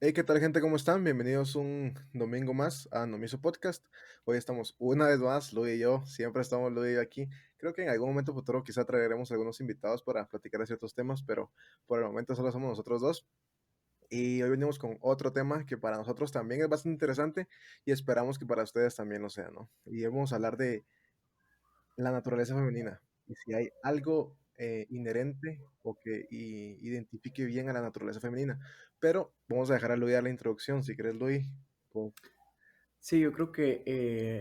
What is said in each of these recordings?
Hey, ¿qué tal, gente? ¿Cómo están? Bienvenidos un domingo más a Nomiso Podcast. Hoy estamos una vez más, Luis y yo. Siempre estamos Luis y yo aquí. Creo que en algún momento futuro quizá traeremos algunos invitados para platicar de ciertos temas, pero por el momento solo somos nosotros dos. Y hoy venimos con otro tema que para nosotros también es bastante interesante y esperamos que para ustedes también lo sea, ¿no? Y vamos a hablar de la naturaleza femenina y si hay algo inherente o que identifique bien a la naturaleza femenina. Pero vamos a dejar a Luis dar la introducción. Si querés, Luis. Pues, Sí, yo creo que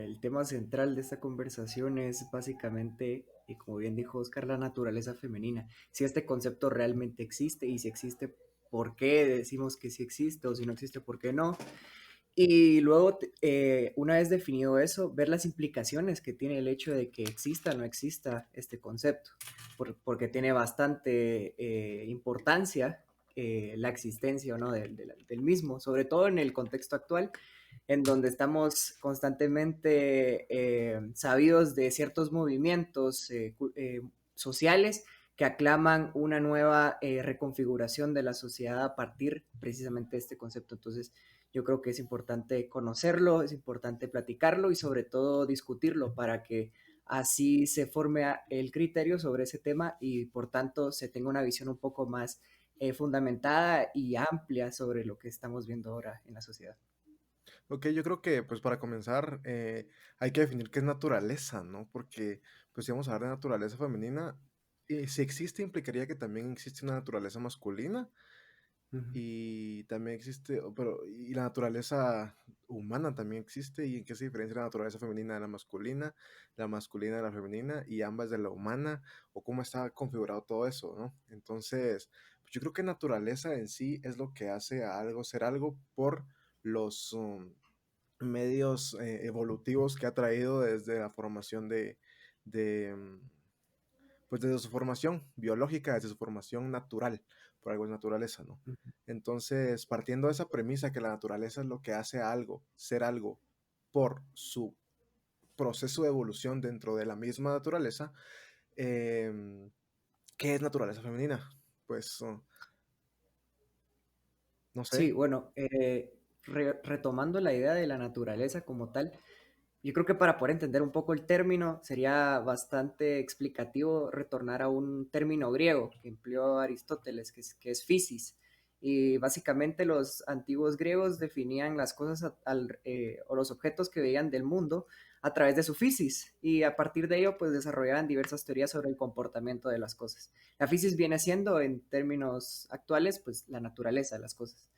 el tema central de esta conversación es básicamente, y como bien dijo Oscar, la naturaleza femenina. Si este concepto realmente existe y si existe, ¿por qué decimos que sí existe? O si no existe, ¿por qué no? Y luego, una vez definido eso, ver las implicaciones que tiene el hecho de que exista o no exista este concepto, porque tiene bastante importancia la existencia o no del mismo, sobre todo en el contexto actual, en donde estamos constantemente sabidos de ciertos movimientos sociales que aclaman una nueva reconfiguración de la sociedad a partir precisamente de este concepto. Entonces, yo creo que es importante conocerlo, es importante platicarlo y sobre todo discutirlo para que así se forme el criterio sobre ese tema y por tanto se tenga una visión un poco más fundamentada y amplia sobre lo que estamos viendo ahora en la sociedad. ok, yo creo que pues para comenzar hay que definir qué es naturaleza, ¿no? Porque pues si vamos a hablar de naturaleza femenina, si existe implicaría que también existe una naturaleza masculina. Uh -huh. Y también existe, pero y la naturaleza humana también existe, y en qué se diferencia la naturaleza femenina de la masculina de la femenina, y ambas de la humana, o cómo está configurado todo eso, ¿no? Entonces, pues yo creo que naturaleza en sí es lo que hace a algo ser algo por los medios evolutivos que ha traído desde la formación de pues desde su formación biológica, desde su formación natural, por algo es naturaleza, ¿no? Uh -huh. Entonces, partiendo de esa premisa que la naturaleza es lo que hace a algo, ser algo, por su proceso de evolución dentro de la misma naturaleza, eh, ¿qué es naturaleza femenina? Pues, no sé. Sí, bueno, retomando la idea de la naturaleza como tal, yo creo que para poder entender un poco el término sería bastante explicativo retornar a un término griego que empleó Aristóteles, que es physis. Y básicamente los antiguos griegos definían las cosas o los objetos que veían del mundo a través de su physis. Y a partir de ello, pues desarrollaban diversas teorías sobre el comportamiento de las cosas. La physis viene siendo, en términos actuales, pues la naturaleza de las cosas.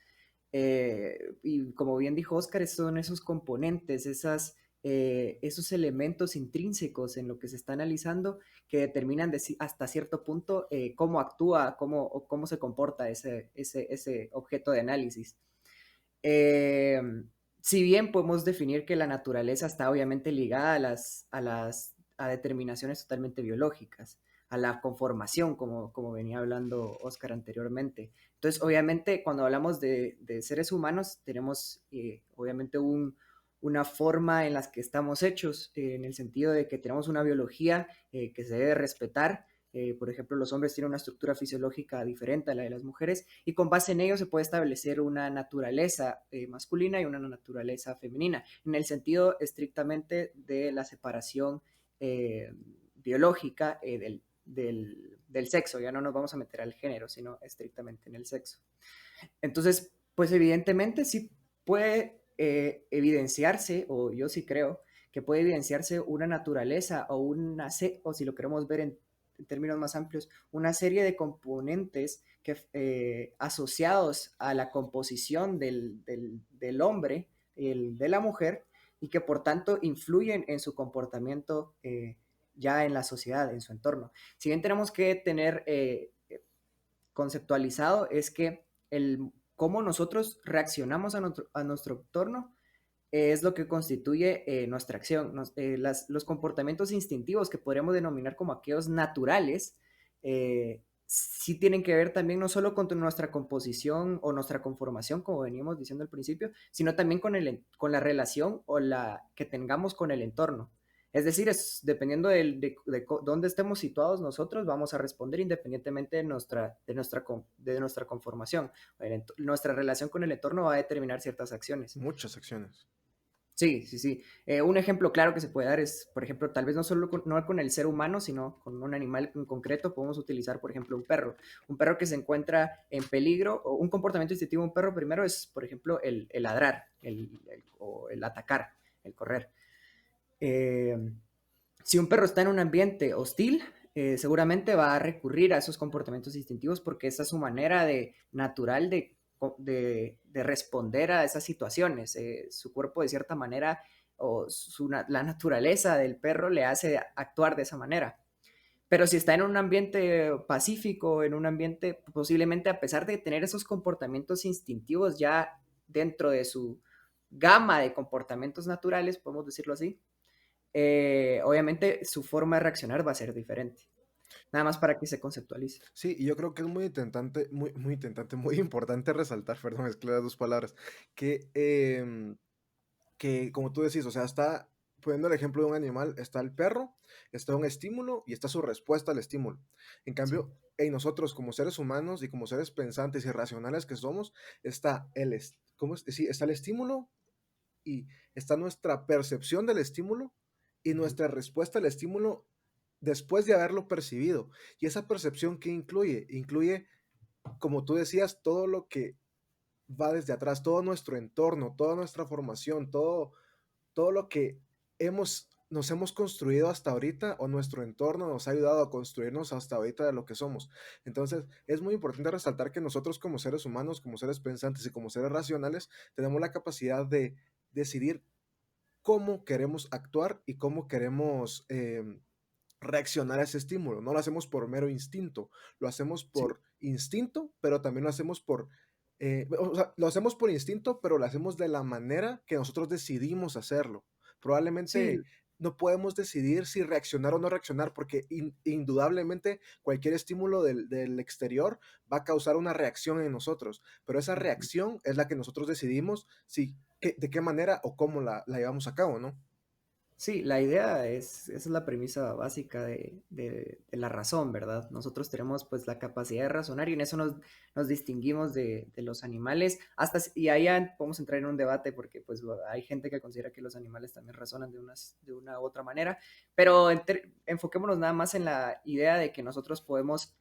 Y como bien dijo Oscar, son esos componentes, esos elementos intrínsecos en lo que se está analizando que determinan hasta cierto punto cómo actúa, cómo se comporta ese objeto de análisis. Eh, si bien podemos definir que la naturaleza está obviamente ligada a determinaciones totalmente biológicas, a la conformación, como venía hablando Oscar anteriormente. Entonces, obviamente, cuando hablamos de seres humanos, tenemos obviamente una forma en la que estamos hechos, en el sentido de que tenemos una biología que se debe respetar. Por ejemplo, los hombres tienen una estructura fisiológica diferente a la de las mujeres y con base en ello se puede establecer una naturaleza masculina y una naturaleza femenina, en el sentido estrictamente de la separación biológica del sexo. Ya no nos vamos a meter al género, sino estrictamente en el sexo. Entonces, pues evidentemente sí puede evidenciarse, o yo sí creo, que puede evidenciarse una naturaleza o si lo queremos ver en términos más amplios, una serie de componentes que asociados a la composición del hombre, de la mujer, y que por tanto influyen en su comportamiento ya en la sociedad, en su entorno. Si bien tenemos que tener conceptualizado es que cómo nosotros reaccionamos a nuestro entorno es lo que constituye nuestra acción. Los comportamientos instintivos que podríamos denominar como aquellos naturales, sí tienen que ver también no solo con nuestra composición o nuestra conformación, como veníamos diciendo al principio, sino también con la relación o la que tengamos con el entorno. Es decir, dependiendo dónde estemos situados nosotros, vamos a responder independientemente de nuestra conformación. Nuestra relación con el entorno va a determinar ciertas acciones. Muchas acciones. Sí, sí, sí. Un ejemplo claro que se puede dar es, por ejemplo, tal vez no solo no con el ser humano, sino con un animal en concreto. Podemos utilizar, por ejemplo, un perro. Un perro que se encuentra en peligro, o un comportamiento instintivo de un perro primero es, por ejemplo, el ladrar, o el atacar, el correr. Eh, si un perro está en un ambiente hostil, seguramente va a recurrir a esos comportamientos instintivos porque esa es su manera natural de responder a esas situaciones. Su cuerpo, de cierta manera, o la naturaleza del perro le hace actuar de esa manera. Pero si está en un ambiente pacífico, en un ambiente posiblemente, a pesar de tener esos comportamientos instintivos ya dentro de su gama de comportamientos naturales, podemos decirlo así, obviamente su forma de reaccionar va a ser diferente. Nada más para que se conceptualice. Sí, y yo creo que es muy importante resaltar, perdón, mezclé las dos palabras, que como tú decís, o sea, está poniendo el ejemplo de un animal, está el perro, está un estímulo y está su respuesta al estímulo. En Sí. cambio, en nosotros como seres humanos y como seres pensantes y racionales que somos, está ¿cómo es? Sí, está el estímulo y está nuestra percepción del estímulo y Ujú. nuestra respuesta al estímulo después de haberlo percibido. Y esa percepción, ¿qué incluye? Incluye, como tú decías, todo lo que va desde atrás, todo nuestro entorno, toda nuestra formación, todo lo que nos hemos construido hasta ahorita o nuestro entorno nos ha ayudado a construirnos hasta ahorita de lo que somos. Entonces, es muy importante resaltar que nosotros como seres humanos, como seres pensantes y como seres racionales, tenemos la capacidad de decidir cómo queremos actuar y cómo queremos reaccionar a ese estímulo. No lo hacemos por mero instinto, lo hacemos Sí. por instinto, pero también lo hacemos o sea, lo hacemos por instinto, pero lo hacemos de la manera que nosotros decidimos hacerlo. Sí, Probablemente no podemos decidir si reaccionar o no reaccionar, porque indudablemente cualquier estímulo del exterior va a causar una reacción en nosotros, pero esa ujú. reacción es la que nosotros decidimos de qué manera o cómo la llevamos a cabo, ¿no? Sí, esa es la premisa básica de la razón, ¿verdad? Nosotros tenemos pues la capacidad de razonar y en eso nos distinguimos de los animales. Y ahí ya podemos entrar en un debate porque pues hay gente que considera que los animales también razonan de una u otra manera, pero enfoquémonos nada más en la idea de que nosotros podemos,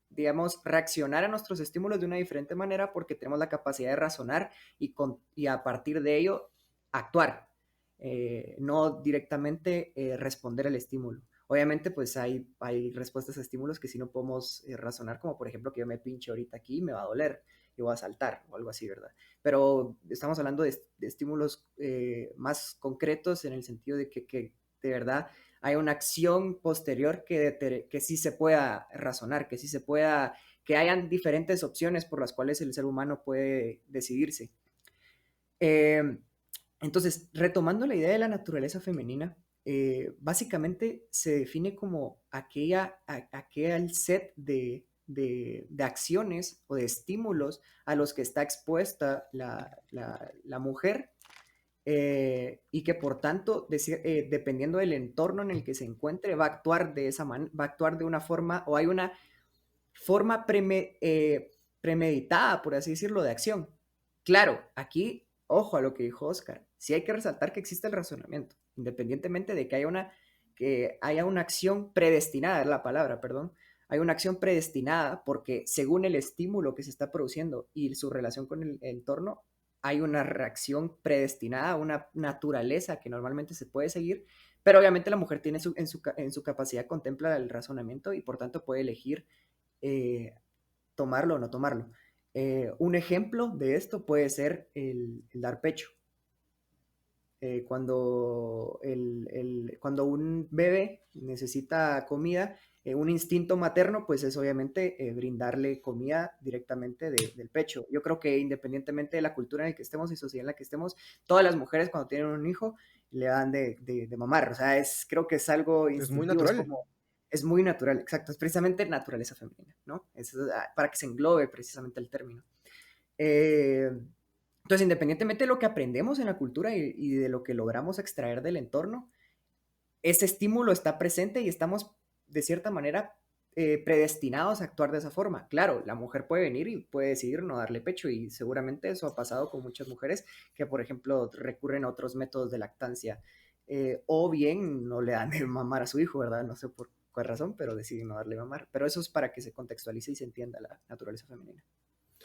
digamos, reaccionar a nuestros estímulos de una diferente manera porque tenemos la capacidad de razonar y a partir de ello actuar, no directamente responder al estímulo. Obviamente, pues hay respuestas a estímulos que sí no podemos razonar, como por ejemplo que yo me pinche ahorita aquí y me va a doler y voy a saltar o algo así, ¿verdad? Pero estamos hablando de estímulos más concretos en el sentido de que de verdad hay una acción posterior que sí se pueda razonar, que sí se pueda, que hayan diferentes opciones por las cuales el ser humano puede decidirse. Eh, entonces, retomando la idea de la naturaleza femenina, básicamente se define como aquel set de acciones o de estímulos a los que está expuesta la mujer, y que por tanto, dependiendo del entorno en el que se encuentre, va a actuar va a actuar de una forma, o hay una forma premeditada, por así decirlo, de acción. Claro, aquí, ojo a lo que dijo Oscar, sí hay que resaltar que existe el razonamiento, independientemente de que haya una acción predestinada, es la palabra, perdón, hay una acción predestinada porque según el estímulo que se está produciendo y su relación con el entorno, hay una reacción predestinada, una naturaleza que normalmente se puede seguir, pero obviamente la mujer tiene en su capacidad contempla el razonamiento y por tanto puede elegir eh, tomarlo o no tomarlo. Un ejemplo de esto puede ser el dar pecho. Cuando un bebé necesita comida, un instinto materno, pues es obviamente brindarle comida directamente del pecho. Yo creo que independientemente de la cultura en la que estemos y sociedad en la que estemos, todas las mujeres cuando tienen un hijo le dan de mamar. O sea, creo que es algo Es muy instintivo, natural. es muy natural, exacto, es precisamente naturaleza femenina, ¿no? Para que se englobe precisamente el término. Eh, entonces, independientemente de lo que aprendemos en la cultura y de lo que logramos extraer del entorno, ese estímulo está presente y estamos de cierta manera predestinados a actuar de esa forma. Claro, la mujer puede venir y puede decidir no darle pecho y seguramente eso ha pasado con muchas mujeres que, por ejemplo, recurren a otros métodos de lactancia o bien no le dan de mamar a su hijo, ¿verdad? No sé por cuál razón, pero deciden no darle mamar. Pero eso es para que se contextualice y se entienda la naturaleza femenina.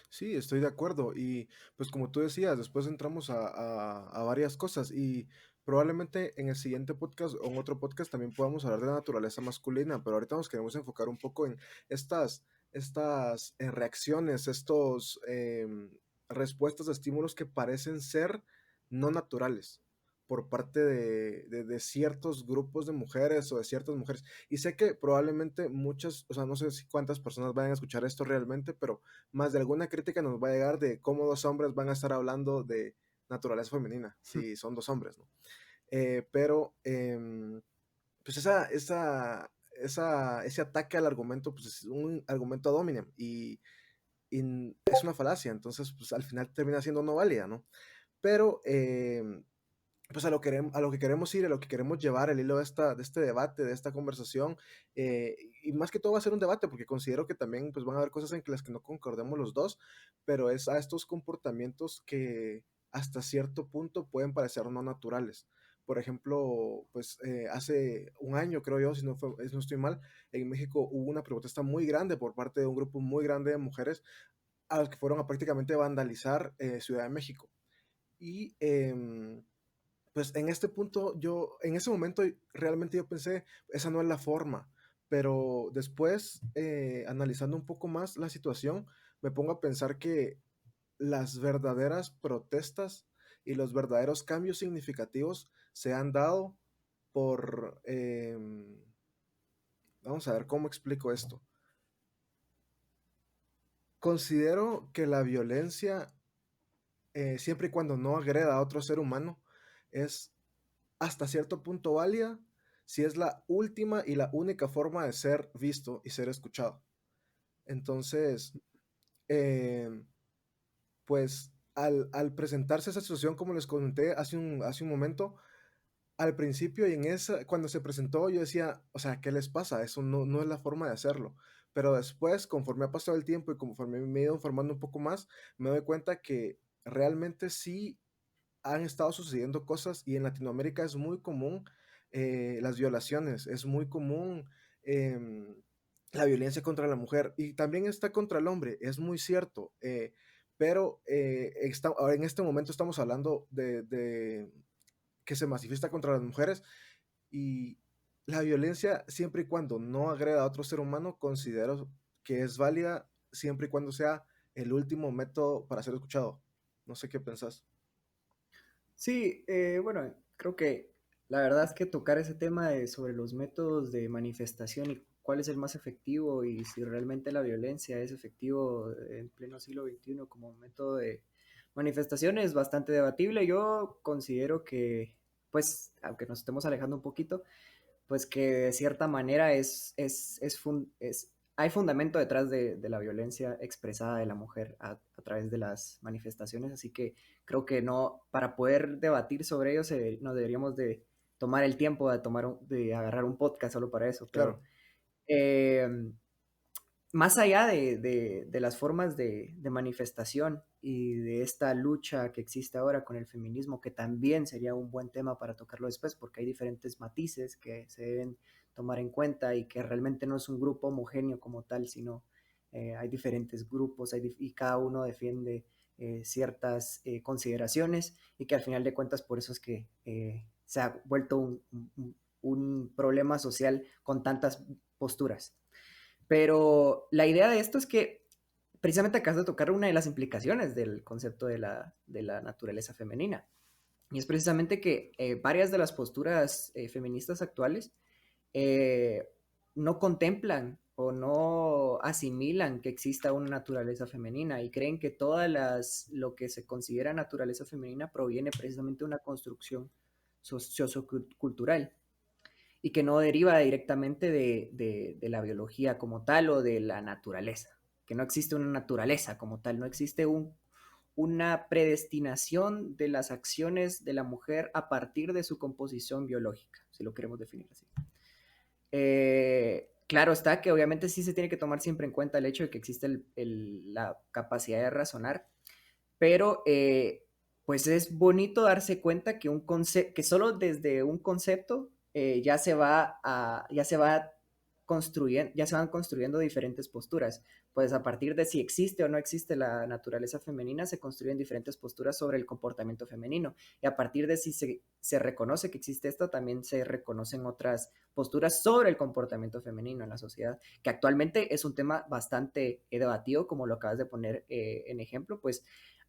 Sí, estoy de acuerdo. Y pues como tú decías, después entramos a varias cosas y probablemente en el siguiente podcast o en otro podcast también podamos hablar de la naturaleza masculina, pero ahorita nos queremos enfocar un poco en estas reacciones, estos respuestas de estímulos que parecen ser no naturales por parte de ciertos grupos de mujeres o de ciertas mujeres. Y sé que probablemente muchas, o sea, no sé si cuántas personas vayan a escuchar esto realmente, pero más de alguna crítica nos va a llegar de cómo dos hombres van a estar hablando de naturaleza femenina, si son dos hombres, ¿no? Pero, pues ese ataque al argumento, pues es un argumento ad hominem y es una falacia, entonces, pues al final termina siendo no válida, ¿no? Pero, pues a lo que queremos ir, a lo que queremos llevar el hilo de este debate, de esta conversación, y más que todo va a ser un debate, porque considero que también pues, van a haber cosas en las que no concordemos los dos, pero es a estos comportamientos que hasta cierto punto pueden parecer no naturales. Por ejemplo, pues hace un año, creo yo, si no estoy mal, en México hubo una protesta muy grande por parte de un grupo muy grande de mujeres a los que fueron a prácticamente vandalizar Ciudad de México. Y pues en este punto, en ese momento realmente yo pensé, esa no es la forma, pero después, analizando un poco más la situación, me pongo a pensar que las verdaderas protestas y los verdaderos cambios significativos se han dado por, vamos a ver cómo explico esto. Considero que la violencia, siempre y cuando no agreda a otro ser humano, es hasta cierto punto válida si es la última y la única forma de ser visto y ser escuchado. Entonces, eh, pues al presentarse esa situación, como les comenté hace un momento, al principio y cuando se presentó, yo decía, o sea, ¿qué les pasa? Eso no es la forma de hacerlo. Pero después, conforme ha pasado el tiempo y conforme me he ido informando un poco más, me doy cuenta que realmente sí han estado sucediendo cosas y en Latinoamérica es muy común las violaciones, es muy común em, la violencia contra la mujer y también está contra el hombre, es muy cierto, pero ahora en este momento estamos hablando de que se manifiesta contra las mujeres y la violencia siempre y cuando no agreda a otro ser humano, considero que es válida siempre y cuando sea el último método para ser escuchado. No sé qué pensás. Sí, bueno, creo que la verdad es que tocar ese tema sobre los métodos de manifestación y cuál es el más efectivo y si realmente la violencia es efectivo en pleno siglo XXI como método de manifestación es bastante debatible. Yo considero que, pues, aunque nos estemos alejando un poquito, pues que de cierta manera hay fundamento detrás de la violencia expresada de la mujer a través de las manifestaciones, así que creo que no, para poder debatir sobre ello no deberíamos de tomar el tiempo de agarrar un podcast solo para eso, pero Claro. eh, más allá de las formas de manifestación y de esta lucha que existe ahora con el feminismo, que también sería un buen tema para tocarlo después, porque hay diferentes matices que se deben tomar en cuenta y que realmente no es un grupo homogéneo como tal, sino hay diferentes grupos y cada uno defiende ciertas consideraciones y que al final de cuentas por eso es que se ha vuelto un problema social con tantas posturas. Pero la idea de esto es que precisamente acabas de tocar una de las implicaciones del concepto de la naturaleza femenina. Y es precisamente que varias de las posturas feministas actuales eh, no contemplan o no asimilan que exista una naturaleza femenina y creen que lo que se considera naturaleza femenina proviene precisamente de una construcción sociocultural y que no deriva directamente de la biología como tal o de la naturaleza, que no existe una naturaleza como tal, no existe una predestinación de las acciones de la mujer a partir de su composición biológica, si lo queremos definir así. Claro está que obviamente sí se tiene que tomar siempre en cuenta el hecho de que existe la capacidad de razonar, pero pues es bonito darse cuenta que, que solo desde un concepto ya se va construyendo, ya se van construyendo diferentes posturas. Pues a partir de si existe o no existe la naturaleza femenina, se construyen diferentes posturas sobre el comportamiento femenino. Y a partir de si se reconoce que existe esto, también se reconocen otras posturas sobre el comportamiento femenino en la sociedad, que actualmente es un tema bastante debatido, como lo acabas de poner en ejemplo, pues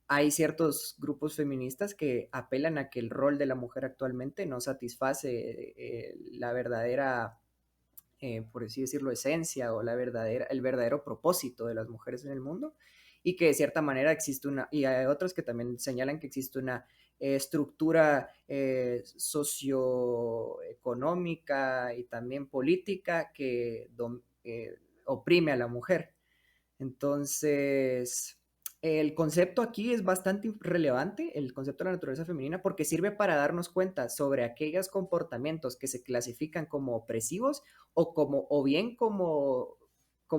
hay ciertos grupos feministas que apelan a que el rol de la mujer actualmente no satisface la verdadera, por así decirlo, esencia o el verdadero propósito de las mujeres en el mundo, y que de cierta manera existe una, y hay otros que también señalan que existe una estructura socioeconómica y también política que oprime a la mujer. Entonces, el concepto aquí es bastante relevante, el concepto de la naturaleza femenina, porque sirve para darnos cuenta sobre aquellos comportamientos que se clasifican como opresivos o bien como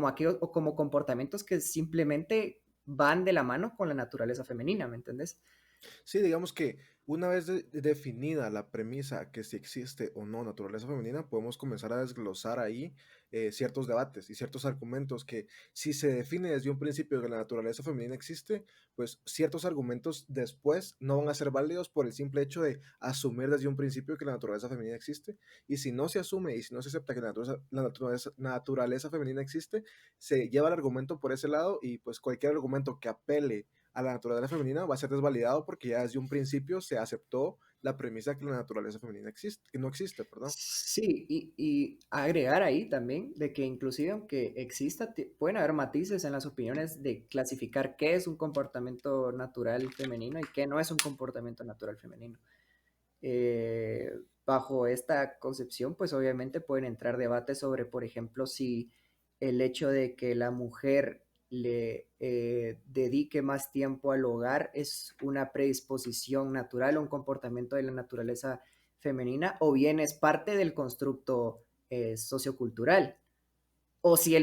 aquellos, o como comportamientos que simplemente van de la mano con la naturaleza femenina, ¿me entendés? Sí, digamos que una vez definida la premisa que si existe o no naturaleza femenina, podemos comenzar a desglosar ahí ciertos debates y ciertos argumentos que si se define desde un principio que la naturaleza femenina existe, pues ciertos argumentos después no van a ser válidos por el simple hecho de asumir desde un principio que la naturaleza femenina existe. Y si no se asume y si no se acepta que la naturaleza femenina existe, se lleva el argumento por ese lado y pues cualquier argumento que apele a la naturaleza femenina va a ser desvalidado porque ya desde un principio se aceptó la premisa que la naturaleza femenina existe, que no existe, perdón. Sí, y agregar ahí también de que inclusive aunque exista, pueden haber matices en las opiniones de clasificar qué es un comportamiento natural femenino y qué no es un comportamiento natural femenino. Bajo esta concepción, pues obviamente pueden entrar debates sobre, por ejemplo, si el hecho de que la mujer le dedique más tiempo al hogar es una predisposición natural o un comportamiento de la naturaleza femenina, o bien es parte del constructo sociocultural, o si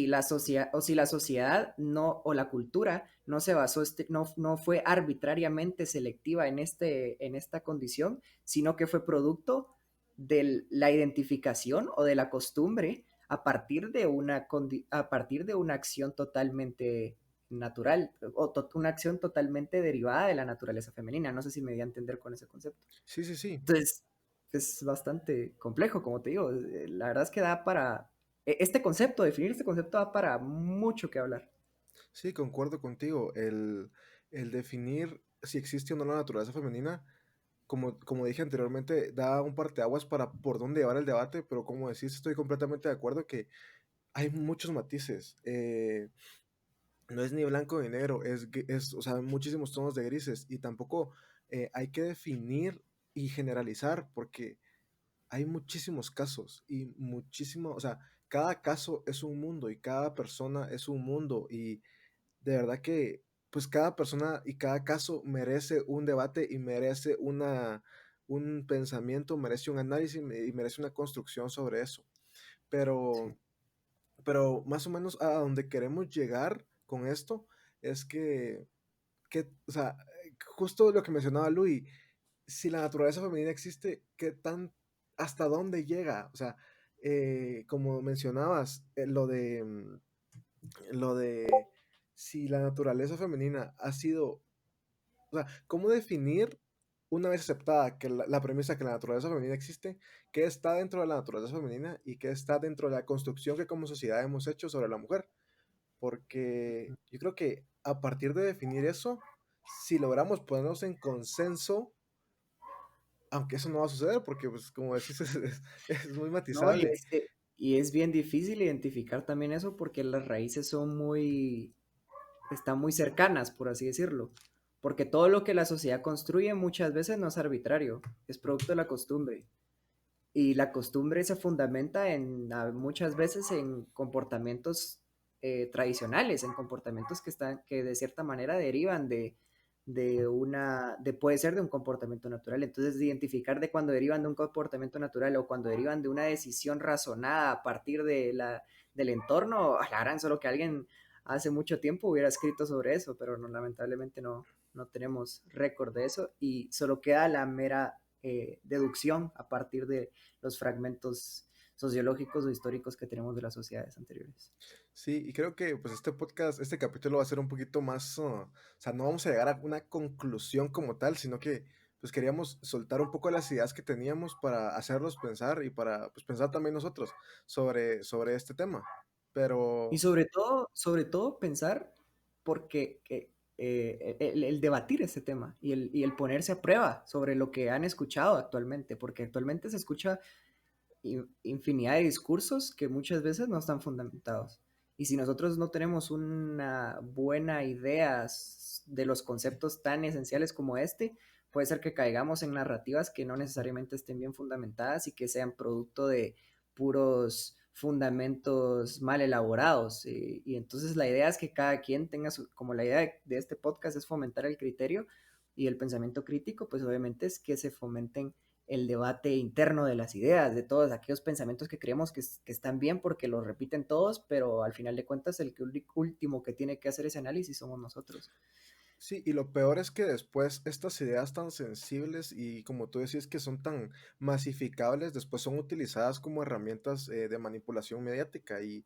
la sociedad no, o la cultura no se basó, no fue arbitrariamente selectiva en esta condición, sino que fue producto de la identificación o de la costumbre a partir de una acción totalmente natural, o una acción totalmente derivada de la naturaleza femenina. No sé si me voy a entender con ese concepto. Sí, sí, sí. Entonces, es bastante complejo, como te digo. La verdad es que da para... Este concepto, definir este concepto da para mucho que hablar. Sí, concuerdo contigo. El definir si existe o no la naturaleza femenina, como dije anteriormente, da un parteaguas para por dónde llevar el debate, pero como decís, estoy completamente de acuerdo que hay muchos matices. No es ni blanco ni negro, o sea, muchísimos tonos de grises y tampoco hay que definir y generalizar porque hay muchísimos casos y muchísimo, o sea, cada caso es un mundo y cada persona es un mundo y de verdad que pues cada persona y cada caso merece un debate y merece un pensamiento, merece un análisis y merece una construcción sobre eso. Pero, Sí. pero más o menos a donde queremos llegar con esto es o sea, justo lo que mencionaba Luis, si la naturaleza femenina existe, hasta dónde llega? O sea, como mencionabas, lo de si la naturaleza femenina ha sido, o sea, ¿cómo definir una vez aceptada que la premisa que la naturaleza femenina existe, qué está dentro de la naturaleza femenina y qué está dentro de la construcción que como sociedad hemos hecho sobre la mujer? Porque yo creo que a partir de definir eso, si logramos ponernos en consenso, aunque eso no va a suceder, porque pues como decís, es muy No, matizable. y es bien difícil identificar también eso porque las raíces están muy cercanas, por así decirlo. Porque todo lo que la sociedad construye muchas veces no es arbitrario, es producto de la costumbre. Y la costumbre se fundamenta muchas veces en comportamientos tradicionales, en comportamientos que de cierta manera derivan puede ser de un comportamiento natural. Entonces, identificar de cuando derivan de un comportamiento natural o cuando derivan de una decisión razonada a partir del entorno, la gran, solo que alguien hace mucho tiempo hubiera escrito sobre eso, pero no, lamentablemente no tenemos récord de eso y solo queda la mera deducción a partir de los fragmentos sociológicos o históricos que tenemos de las sociedades anteriores. Sí, y creo que pues este podcast, este capítulo va a ser un poquito más, o sea, no vamos a llegar a una conclusión como tal, sino que pues queríamos soltar un poco las ideas que teníamos para hacerlos pensar y para pues pensar también nosotros sobre este tema. Y Pero sobre todo pensar porque el debatir ese tema y el ponerse a prueba sobre lo que han escuchado actualmente, porque actualmente se escucha infinidad de discursos que muchas veces no están fundamentados. Y si nosotros no tenemos una buena idea de los conceptos tan esenciales como este, puede ser que caigamos en narrativas que no necesariamente estén bien fundamentadas y que sean producto de puros fundamentos mal elaborados. Y entonces la idea es que cada quien tenga como la idea de este podcast es fomentar el criterio y el pensamiento crítico, pues obviamente es que se fomenten el debate interno de las ideas, de todos aquellos pensamientos que creemos que están bien porque los repiten todos, pero al final de cuentas el que último que tiene que hacer ese análisis somos nosotros. sí, y lo peor es que después estas ideas tan sensibles y como tú decías que son tan masificables, después son utilizadas como herramientas de manipulación mediática y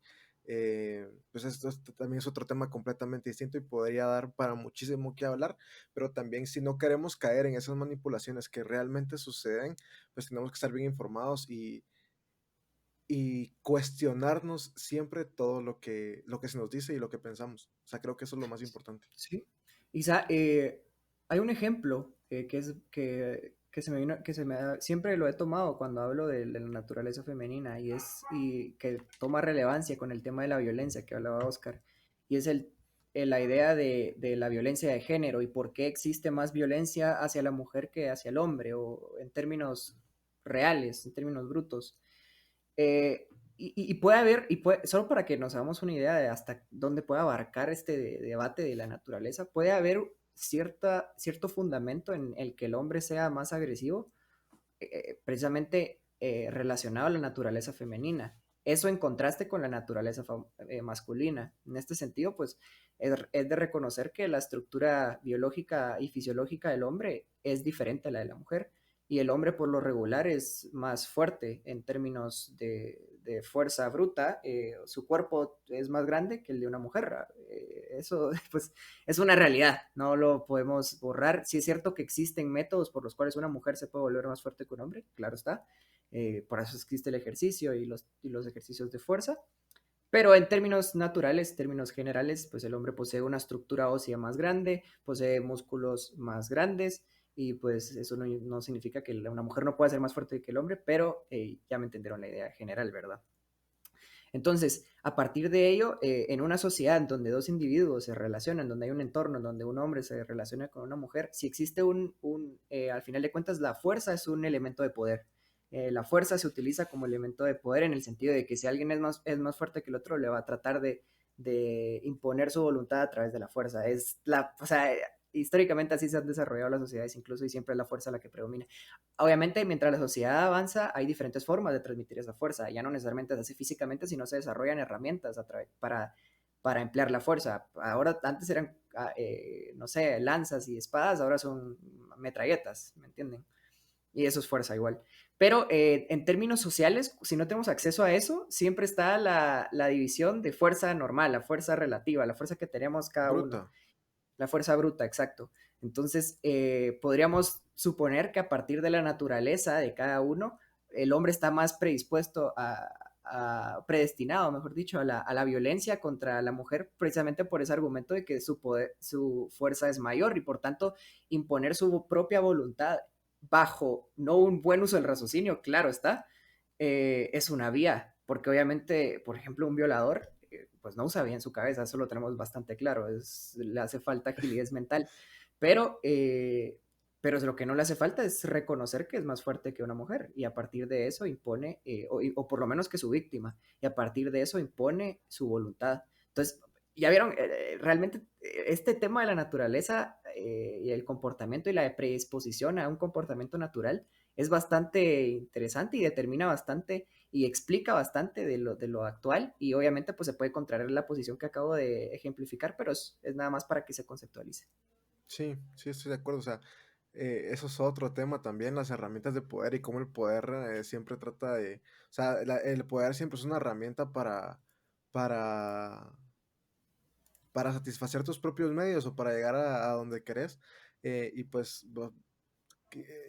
pues esto también es otro tema completamente distinto y podría dar para muchísimo que hablar, pero también si no queremos caer en esas manipulaciones que realmente suceden, pues tenemos que estar bien informados y cuestionarnos siempre todo lo que se nos dice y lo que pensamos. O sea, creo que eso es lo más importante. Sí. Isa, hay un ejemplo que se me vino, siempre lo he tomado cuando hablo de la naturaleza femenina y que toma relevancia con el tema de la violencia que hablaba Oscar, y es la idea de la violencia de género y por qué existe más violencia hacia la mujer que hacia el hombre, o en términos reales, en términos brutos. Eh, y puede haber, solo para que nos hagamos una idea de hasta dónde puede abarcar este debate de la naturaleza, puede haber cierto fundamento en el que el hombre sea más agresivo, precisamente relacionado a la naturaleza femenina. Eso en contraste con la naturaleza masculina. En este sentido, pues es de reconocer que la estructura biológica y fisiológica del hombre es diferente a la de la mujer y el hombre por lo regular es más fuerte en términos de fuerza bruta, su cuerpo es más grande que el de una mujer. Eso pues es una realidad, no lo podemos borrar. Sí es cierto que existen métodos por los cuales una mujer se puede volver más fuerte que un hombre, claro está. Por eso existe el ejercicio y los ejercicios de fuerza. Pero en términos naturales, términos generales, pues el hombre posee una estructura ósea más grande, posee músculos más grandes y pues eso no significa que una mujer no pueda ser más fuerte que el hombre, pero ya me entendieron la idea general, ¿verdad? Entonces, a partir de ello, en una sociedad donde dos individuos se relacionan, donde hay un entorno, donde un hombre se relaciona con una mujer, si existe al final de cuentas, la fuerza es un elemento de poder. La fuerza se utiliza como elemento de poder en el sentido de que si alguien es más fuerte que el otro, le va a tratar de imponer su voluntad a través de la fuerza. O sea, históricamente así se han desarrollado las sociedades incluso y siempre es la fuerza la que predomina. Obviamente, mientras la sociedad avanza, hay diferentes formas de transmitir esa fuerza. Ya no necesariamente se hace físicamente, sino se desarrollan herramientas para emplear la fuerza. Ahora, antes eran, no sé, lanzas y espadas, ahora son metralletas, ¿me entienden? Y eso es fuerza igual. Pero en términos sociales, si no tenemos acceso a eso, siempre está la división de fuerza normal, la fuerza relativa, la fuerza que tenemos cada uno. Bruta. La fuerza bruta, exacto. Entonces, podríamos suponer que a partir de la naturaleza de cada uno, el hombre está más predispuesto predestinado, mejor dicho, a la violencia contra la mujer, precisamente por ese argumento de que su fuerza es mayor y por tanto imponer su propia voluntad bajo no un buen uso del raciocinio, claro está, es una vía, porque obviamente, por ejemplo, un violador pues no usa bien su cabeza, eso lo tenemos bastante claro, le hace falta agilidad mental, pero, pero lo que no le hace falta es reconocer que es más fuerte que una mujer y a partir de eso impone, o por lo menos que su víctima, y a partir de eso impone su voluntad. Entonces, ya vieron, realmente este tema de la naturaleza y el comportamiento y la predisposición a un comportamiento natural es bastante interesante y determina bastante y explica bastante de lo actual y obviamente pues se puede contraer la posición que acabo de ejemplificar, pero es nada más para que se conceptualice. Sí, sí, estoy de acuerdo. O sea, eso es otro tema también, las herramientas de poder y cómo el poder siempre trata de, o sea, el poder siempre es una herramienta para, para satisfacer tus propios medios o para llegar a donde querés. Y pues,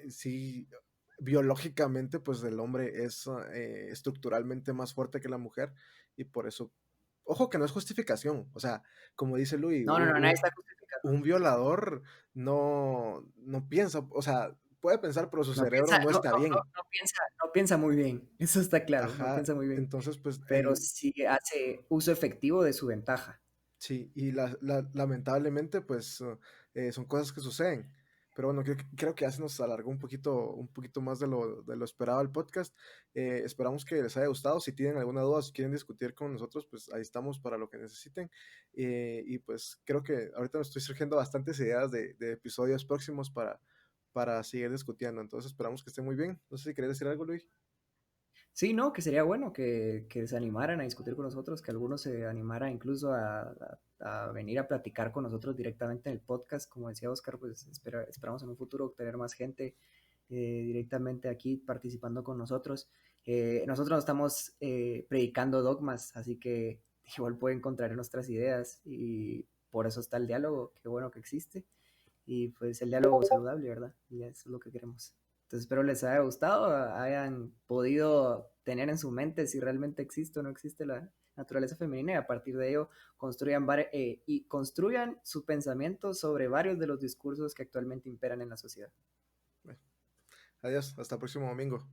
sí, biológicamente, pues el hombre es estructuralmente más fuerte que la mujer y por eso, ojo que no es justificación, o sea, como dice Luis, No, no, no, nadie está justificando. un violador no piensa, o sea, puede pensar, pero su No cerebro piensa, no está bien. no piensa muy bien, eso está claro, no Ajá, piensa muy bien, entonces, pues, pero sí hace uso efectivo de su ventaja. sí, y lamentablemente, pues, son cosas que suceden. Pero bueno, creo que ya se nos alargó un poquito más de lo esperado el podcast. Esperamos que les haya gustado. Si tienen alguna duda, si quieren discutir con nosotros, pues ahí estamos para lo que necesiten. Y pues creo que ahorita me estoy surgiendo bastantes ideas de episodios próximos para seguir discutiendo. Entonces esperamos que estén muy bien. No sé si querés decir algo, Luis. Sí, no, que sería bueno que se animaran a discutir con nosotros, que algunos se animaran incluso a venir a platicar con nosotros directamente en el podcast. Como decía Oscar, pues esperamos en un futuro tener más gente directamente aquí participando con nosotros. Nosotros no estamos predicando dogmas, así que igual pueden encontrar nuestras ideas y por eso está el diálogo, qué bueno que existe. Y pues el diálogo saludable, ¿verdad? Y eso es lo que queremos. Entonces espero les haya gustado, hayan podido tener en su mente si realmente existe o no existe la naturaleza femenina y a partir de ello y construyan su pensamiento sobre varios de los discursos que actualmente imperan en la sociedad. Bueno, adiós, hasta el próximo domingo.